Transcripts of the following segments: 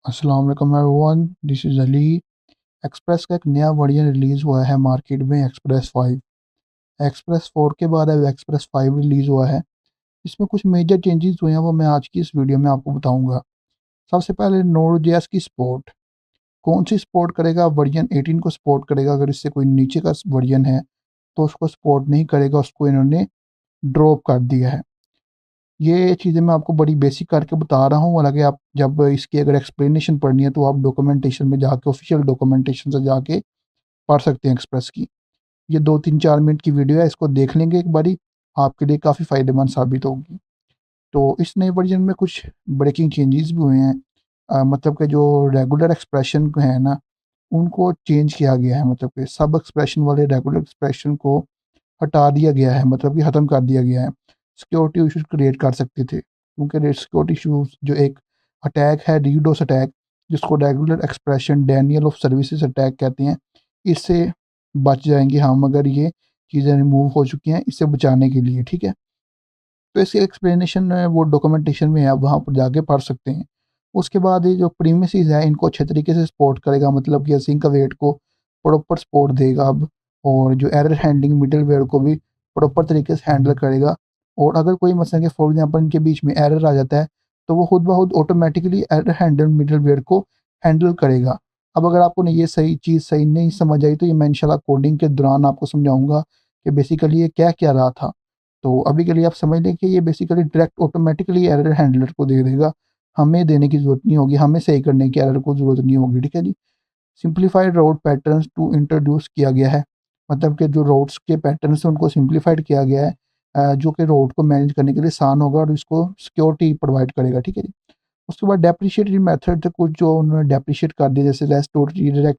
अस्सलाम वालेकुम everyone, this is Ali. Express का एक नया वर्जन रिलीज़ हुआ है मार्केट में, एक्सप्रेस 5। एक्सप्रेस 4 के बाद अब एक्सप्रेस 5 रिलीज़ हुआ है। इसमें कुछ मेजर चेंजेस हुए हैं, वो मैं आज की इस वीडियो में आपको बताऊंगा। सबसे पहले नोड जेएस की सपोर्ट। कौन सी सपोर्ट करेगा? वर्जन 18 को सपोर्ट करेगा। अगर इससे कोई नीचे का वर्जन है तो उसको सपोर्ट नहीं करेगा, उसको इन्होंने ड्रॉप कर दिया है। ये चीज़ें मैं आपको बड़ी बेसिक करके बता रहा हूँ, हालांकि आप जब इसकी अगर एक्सप्लेनेशन पढ़नी है तो आप डॉक्यूमेंटेशन में जाके, ऑफिशियल डॉक्यूमेंटेशन से जाके पढ़ सकते हैं एक्सप्रेस की। ये 2-3-4 मिनट की वीडियो है, इसको देख लेंगे एक बारी, आपके लिए काफ़ी फ़ायदेमंद साबित होगी। तो इस नए वर्जन में कुछ ब्रेकिंग चेंजेस भी हुए हैं। मतलब कि जो रेगुलर एक्सप्रेशन है ना, उनको चेंज किया गया है। मतलब कि सब एक्सप्रेशन वाले रेगुलर एक्सप्रेशन को हटा दिया गया है, मतलब कि ख़त्म कर दिया गया है। सिक्योरिटी इश्यूज क्रिएट कर सकते थे, क्योंकि सिक्योरिटी इश्यूज जो एक अटैक है, डीडोस अटैक, जिसको regular expression Daniel of services attack कहते हैं, इससे बच जाएंगे हम अगर ये चीज़ें रिमूव हो चुकी हैं, इससे बचाने के लिए। ठीक है, तो इसकी एक्सप्लेनेशन वो डॉक्यूमेंटेशन में है, आप वहाँ पर जाके पढ़ सकते हैं। उसके बाद ये जो प्रीमिसेस है, इनको अच्छे तरीके से सपोर्ट करेगा, मतलब कि असिंक अवेट को प्रॉपर सपोर्ट देगा अब। और जो एरर हैंडलिंग मिडलवेयर को भी प्रॉपर तरीके से हैंडल करेगा। और अगर कोई मसला कि फॉर एग्जांपल इनके बीच में एरर आ जाता है, तो वो खुद ब खुद ऑटोमेटिकली एरर हैंडल मिडलवेयर को हैंडल करेगा। अब अगर आपको ये सही चीज़ सही नहीं समझ आई, तो ये मैं इंशाल्लाह कोडिंग के दौरान आपको समझाऊंगा कि बेसिकली ये क्या क्या रहा था। तो अभी के लिए आप समझ लें कि ये basically direct automatically error handler को दे देगा। हमें देने की ज़रूरत नहीं होगी, हमें सही करने की एरर को ज़रूरत नहीं होगी। ठीक है जी। Simplified route patterns to introduce किया गया है, मतलब कि जो राउट्स के पैटर्न्स हैं उनको सिंप्लीफाइड किया गया है, जो कि राउट को मैनेज करने के लिए आसान होगा और इसको सिक्योरिटी प्रोवाइड करेगा। ठीक है जी। उसके बाद डेप्रिशिएटेड मेथड थे कुछ, जो उन्होंने डेप्रिशिएट कर दिया, जैसे रेस्ट डॉट रीडायरेक्ट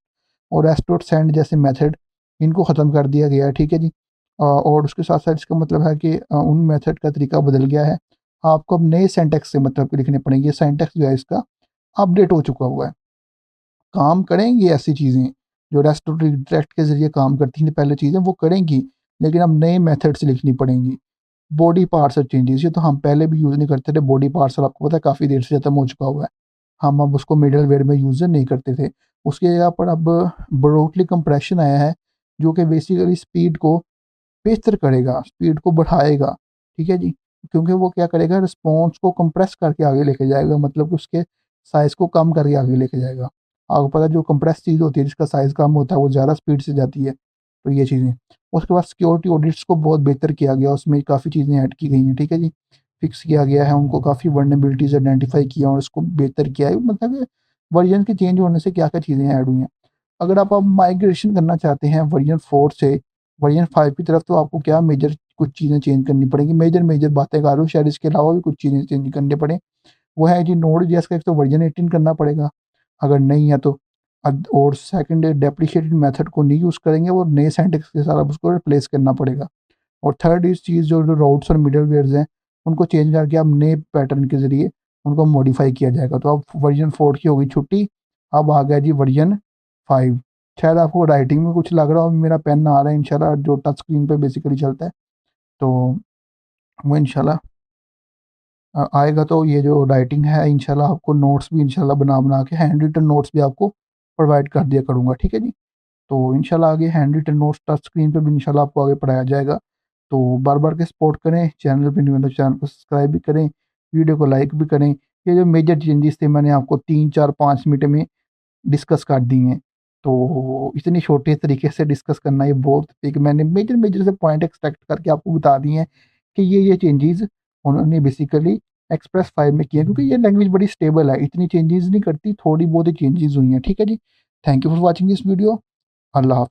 और रेस्ट डॉट सेंड जैसे मेथड, इनको ख़त्म कर दिया गया है। ठीक है जी। और उसके साथ साथ इसका मतलब है कि उन मेथड का तरीका बदल गया है। आपको अब नए सेंटेक्स से मतलब के लिखने पड़ेंगे। सेंटेक्स जो है इसका अपडेट हो चुका हुआ है। काम करेंगी ऐसी चीज़ें जो रेस्ट डॉट रीडायरेक्ट के ज़रिए काम करती थी पहले, चीज़ें वो करेंगी, लेकिन अब नए मेथड से लिखनी पड़ेंगी। बॉडी पार्सर चेंजेस, ये तो हम पहले भी यूज़ नहीं करते थे। बॉडी पार्सर आपको पता है काफ़ी देर से ख़त्म हो चुका हुआ है। हम अब उसको मिडलवेयर में यूज़ नहीं करते थे। उसकी जगह पर अब ब्रोटली कंप्रेशन आया है, जो कि बेसिकली स्पीड को बेहतर करेगा, स्पीड को बढ़ाएगा। ठीक है जी। क्योंकि वो क्या करेगा, रिस्पॉन्स को कंप्रेस करके आगे लेके जाएगा, मतलब कि उसके साइज़ को कम करके आगे लेके जाएगा। आपको पता है जो कंप्रेस चीज़ होती है जिसका साइज़ कम होता है वो ज़्यादा स्पीड से जाती है। तो ये चीज़ें। उसके बाद सिक्योरिटी ऑडिट्स को बहुत बेहतर किया गया, उसमें काफ़ी चीज़ें ऐड की गई हैं। ठीक है जी। फिक्स किया गया है, उनको काफ़ी वल्नरेबिलिटीज़ आइडेंटिफ़ाई किया और इसको बेहतर किया है। मतलब वर्जन के चेंज होने से क्या-क्या चीज़ें ऐड हुई हैं। अगर आप अब माइग्रेशन करना चाहते हैं वर्जन 4 से वर्जन 5 की तरफ, तो आपको क्या मेजर कुछ चीज़ें चेंज करनी पड़ेंगी। मेजर मेजर बातें कर रहा हूँ, शायद इसके अलावा भी कुछ चीज़ें चेंज करनी पड़े। वो है जी नोड जेएस का एक तो वर्जन 18 करना पड़ेगा, अगर नहीं है तो। और सेकंड डेप्रिशिएटेड मेथड को नहीं यूज़ करेंगे, और नए सिंटैक्स के साथ आप उसको रिप्लेस करना पड़ेगा। और थर्ड इस चीज़ जो जो राउट्स और मिडलवेयर्स हैं, उनको चेंज करके अब नए पैटर्न के ज़रिए उनको मॉडिफाई किया जाएगा। तो अब वर्जन 4 की होगी छुट्टी, अब आ गया जी वर्जन 5। शायद आपको राइटिंग में कुछ लग रहा हो, मेरा पेन आ रहा है इंशाल्लाह, जो टच स्क्रीन पे बेसिकली चलता है। तो वो इंशाल्लाह आएगा, तो ये जो राइटिंग है इंशाल्लाह आपको नोट्स भी इंशाल्लाह बना बना के हैंड रिटन नोट्स भी आपको प्रोवाइड कर दिया करूँगा। ठीक है जी। तो इंशाल्लाह आगे hand written notes touch screen पे भी इंशाल्लाह आपको आगे पढ़ाया जाएगा। तो बार-बार के सपोर्ट करें, चैनल पे न्यू है तो चैनल को सब्सक्राइब भी करें, वीडियो को लाइक भी करें। ये जो मेजर चेंजेस थे मैंने आपको 3, 4, 5 मिनट में डिस्कस कर दी हैं। तो इतनी छोटे तरीके से डिस्कस करना ये बहुत एक मैंने मेजर से पॉइंट एक्सट्रैक्ट करके आपको बता दिए हैं कि ये चेंजेस उन्होंने बेसिकली एक्सप्रेस 5 में किए हैं, क्योंकि ये लैंग्वेज बड़ी स्टेबल है, इतनी चेंजेस नहीं करती, थोड़ी बहुत ही चेंजेस हुई हैं। ठीक है जी। Thank you for watching this video. अल्लाह हाफ़िज़।